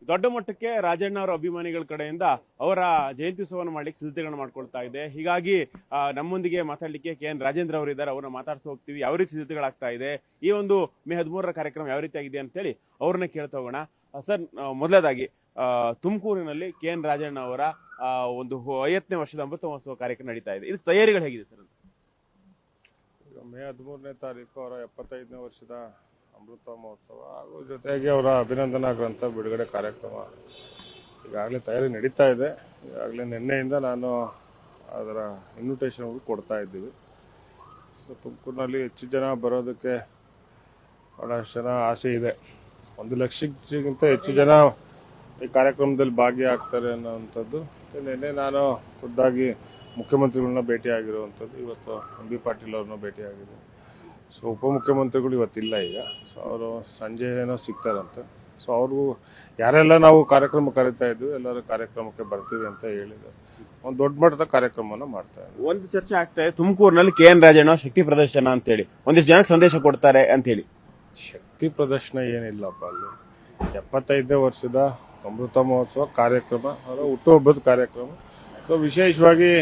ದೊಡ್ಡ ಮಟ್ಟಕ್ಕೆ ರಾಜಣ್ಣ ಅವರ ಅಭಿಮಾನಿಗಳ ಕಡೆಯಿಂದ ಅವರ ಜಯಂತ್ಯುತ್ಸವವನ್ನು ಮಾಡ್ಲಿಕ್ಕೆ ಸಿದ್ಧತೆಗಳನ್ನ ಮಾಡ್ಕೊಳ್ತಾ ಇದೆ. ಹೀಗಾಗಿ ನಮ್ಮೊಂದಿಗೆ ಮಾತಾಡ್ಲಿಕ್ಕೆ KN ರಾಜೇಂದ್ರ ಅವರು ಇದ್ದಾರೆ. ಅವ್ರನ್ನ ಮಾತಾಡ್ತಾ ಹೋಗ್ತೀವಿ. ಯಾವ ರೀತಿ ಸಿದ್ಧತೆಗಳಾಗ್ತಾ ಇದೆ, ಈ ಒಂದು ಮೇ 13ರ ಕಾರ್ಯಕ್ರಮ ಯಾವ ರೀತಿ ಆಗಿದೆ ಅಂತೇಳಿ ಅವ್ರನ್ನ ಕೇಳ್ತಾ ಹೋಗೋಣ. ಸರ್, ಮೊದಲದಾಗಿ ತುಮಕೂರಿನಲ್ಲಿ KN ರಾಜಣ್ಣ ಅವರ ಒಂದು 50ನೇ ವರ್ಷದ ಅಮೃತ ಮಹೋತ್ಸವ ಕಾರ್ಯಕ್ರಮ ನಡೀತಾ ಇದೆ. ಇದಕ್ಕೆ ತಯಾರಿಗಳು ಹೇಗಿದೆ ಸರ್? ಮೇ 13ನೇ ತಾರೀಕು ಅವರ 75ನೇ ವರ್ಷದ ಅಮೃತ ಮಹೋತ್ಸವ ಹಾಗೂ ಜೊತೆಗೆ ಅವರ ಅಭಿನಂದನಾ ಗ್ರಂಥ ಬಿಡುಗಡೆ ಕಾರ್ಯಕ್ರಮ ಈಗಾಗಲೇ ತಯಾರಿ ನಡೀತಾ ಇದೆ. ಈಗಾಗಲೇ ನಿನ್ನೆಯಿಂದ ನಾನು ಅದರ ಇನ್ವಿಟೇಷನ್ ಕೊಡ್ತಾ ಇದ್ದೀವಿ. ಸೊ ತುಮಕೂರಿನಲ್ಲಿ ಹೆಚ್ಚು ಜನ ಬರೋದಕ್ಕೆ ಬಹಳಷ್ಟು ಜನ ಆಸೆ ಇದೆ. 1 ಲಕ್ಷಕ್ಕಿಂತ ಹೆಚ್ಚು ಜನ ಈ ಕಾರ್ಯಕ್ರಮದಲ್ಲಿ ಭಾಗಿಯಾಗ್ತಾರೆ ಅನ್ನೋವಂಥದ್ದು. ನಿನ್ನೆ ನಾನು ಖುದ್ದಾಗಿ ಮುಖ್ಯಮಂತ್ರಿಗಳನ್ನ ಭೇಟಿಯಾಗಿರುವಂಥದ್ದು. ಇವತ್ತು MB ಪಾಟೀಲ್ ಅವ್ರನ್ನ ಭೇಟಿಯಾಗಿದೆ. ಸೊ ಉಪಮುಖ್ಯಮಂತ್ರಿಗಳು ಇವತ್ತಿಲ್ಲ ಈಗ. ಸೊ ಅವರು ಸಂಜೆ ಏನೋ ಸಿಗ್ತಾರಂತೆ. ಸೊ ಅವ್ರಿಗೂ ಯಾರೆಲ್ಲ ನಾವು ಕಾರ್ಯಕ್ರಮ ಕರೀತಾ ಇದ್ವಿ ಎಲ್ಲರೂ ಕಾರ್ಯಕ್ರಮಕ್ಕೆ ಬರ್ತೀವಿ ಅಂತ ಹೇಳಿದ್ದಾರೆ. ಒಂದು ದೊಡ್ಡ ಮಟ್ಟದ ಕಾರ್ಯಕ್ರಮವನ್ನು ಮಾಡ್ತಾ ಇದ್ದೀವಿ. ಒಂದು ಚರ್ಚೆ ಆಗ್ತಾ ಇದೆ ತುಮಕೂರಿನಲ್ಲಿ KN ರಾಜಣ್ಣ ಶಕ್ತಿ ಪ್ರದರ್ಶನ ಅಂತೇಳಿ ಒಂದಿಷ್ಟು ಜನಕ್ಕೆ ಸಂದೇಶ ಕೊಡ್ತಾರೆ ಅಂತ ಹೇಳಿ. ಶಕ್ತಿ ಪ್ರದರ್ಶನ ಏನಿಲ್ಲಪ್ಪ ಅಲ್ಲಿ. 75ನೇ ವರ್ಷದ ಅಮೃತ ಮಹೋತ್ಸವ ಕಾರ್ಯಕ್ರಮ, ಅವರ ಹುಟ್ಟುಹಬ್ಬದ ಕಾರ್ಯಕ್ರಮ. ಸೊ ವಿಶೇಷವಾಗಿ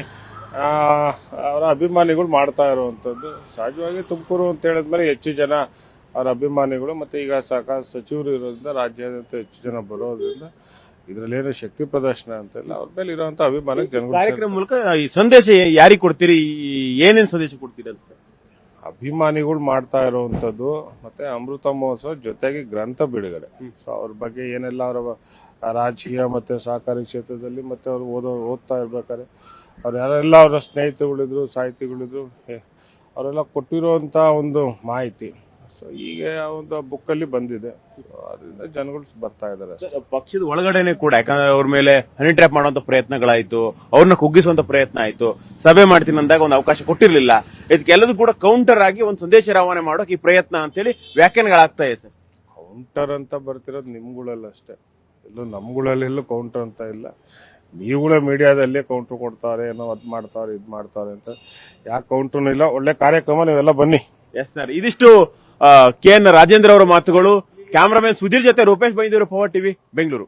ಅವರ ಅಭಿಮಾನಿಗಳು ಮಾಡ್ತಾ ಇರುವಂತದ್ದು. ಸಹಜವಾಗಿ ತುಮಕೂರು ಅಂತ ಹೇಳಿದ್ಮೇಲೆ ಹೆಚ್ಚು ಜನ ಅವರ ಅಭಿಮಾನಿಗಳು, ಮತ್ತೆ ಈಗ ಸಚಿವರು ಇರೋದ್ರಿಂದ ರಾಜ್ಯಾದ್ಯಂತ ಹೆಚ್ಚು ಜನ ಬರೋದ್ರಿಂದ ಇದ್ರಲ್ಲೇನು ಶಕ್ತಿ ಪ್ರದರ್ಶನ ಅಂತಿಲ್ಲ. ಅವ್ರ ಮೇಲೆ ಇರುವಂತ ಅಭಿಮಾನ ಜನ ಕಾರ್ಯಕ್ರಮ ಮೂಲಕ ಈ ಸಂದೇಶ ಯಾರಿಗೆ ಕೊಡ್ತೀರಿ, ಏನೇನು ಸಂದೇಶ ಕೊಡ್ತೀರಿ ಅಂತ? ಅಭಿಮಾನಿಗಳು ಮಾಡ್ತಾ ಇರುವಂತದ್ದು ಮತ್ತೆ ಅಮೃತ ಮಹೋತ್ಸವ ಜೊತೆಗೆ ಗ್ರಂಥ ಬಿಡುಗಡೆ. ಸೊ ಅವ್ರ ಬಗ್ಗೆ ಏನೆಲ್ಲ ಅವರ ರಾಜಕೀಯ ಮತ್ತೆ ಸಹಕಾರಿ ಕ್ಷೇತ್ರದಲ್ಲಿ ಮತ್ತೆ ಅವರು ಓದ್ತಾ ಇರ್ಬೇಕಾದ್ರೆ ಅವ್ರು ಯಾರೆಲ್ಲ ಅವರ ಸ್ನೇಹಿತರುಗಳಿದ್ರು, ಸಾಹಿತಿಗಳಿದ್ರು, ಅವರೆಲ್ಲ ಕೊಟ್ಟಿರುವಂತ ಒಂದು ಮಾಹಿತಿ ಸೊ ಈಗ ಒಂದು ಬುಕ್ಕಲ್ಲಿ ಬಂದಿದೆ. ಸೊ ಅದರಿಂದ ಜನಗಳು ಬರ್ತಾ ಇದಾರೆ. ಪಕ್ಷದ ಒಳಗಡೆನೆ ಕೂಡ ಯಾಕಂದ್ರೆ ಅವ್ರ ಮೇಲೆ ಹನಿ ಟ್ರ್ಯಾಪ್ ಮಾಡುವಂತ ಪ್ರಯತ್ನಗಳಾಯ್ತು, ಅವ್ರನ್ನ ಕುಗ್ಗಿಸುವಂತ ಪ್ರಯತ್ನ ಆಯ್ತು. ಸಭೆ ಮಾಡ್ತೀನಿ ಅಂದಾಗ ಒಂದು ಅವಕಾಶ ಕೊಟ್ಟಿರ್ಲಿಲ್ಲ. ಇದಕ್ಕೆಲ್ಲದೂ ಕೂಡ ಕೌಂಟರ್ ಆಗಿ ಒಂದು ಸಂದೇಶ ರವಾನೆ ಮಾಡೋಕೆ ಈ ಪ್ರಯತ್ನ ಅಂತೇಳಿ ವ್ಯಾಖ್ಯಾನಗಳಾಗ್ತಾ ಇದೆ ಸರ್. ಕೌಂಟರ್ ಅಂತ ಬರ್ತಿರೋದು ನಿಮ್ಗಳಲ್ಲ ಅಷ್ಟೇ, ಎಲ್ಲೂ ನಮ್ಗಳಲ್ಲಿ ಎಲ್ಲೂ ಕೌಂಟರ್ ಅಂತ ಇಲ್ಲ. ನೀವುಗಳೇ ಮೀಡಿಯಾದಲ್ಲಿ ಕೌಂಟರ್ ಕೊಡ್ತಾರೆ, ಏನೋ ಅದ್ ಮಾಡ್ತಾರೆ ಇದ್ ಮಾಡ್ತಾರೆ ಅಂತ. ಯಾಕೆ ಕೌಂಟರ್ ಇಲ್ಲ, ಒಳ್ಳೆ ಕಾರ್ಯಕ್ರಮ, ನೀವೆಲ್ಲ ಬನ್ನಿ. ಎಸ್ ಸರ್, ಇದಿಷ್ಟು KN ರಾಜೇಂದ್ರ ಅವರ ಮಾತುಗಳು. ಕ್ಯಾಮರಾಮನ್ ಸುಧೀರ್ ಜೊತೆ ರೂಪೇಶ್ ಬೈಂದೂರು, ಪವರ್ ಟಿವಿ, ಬೆಂಗಳೂರು.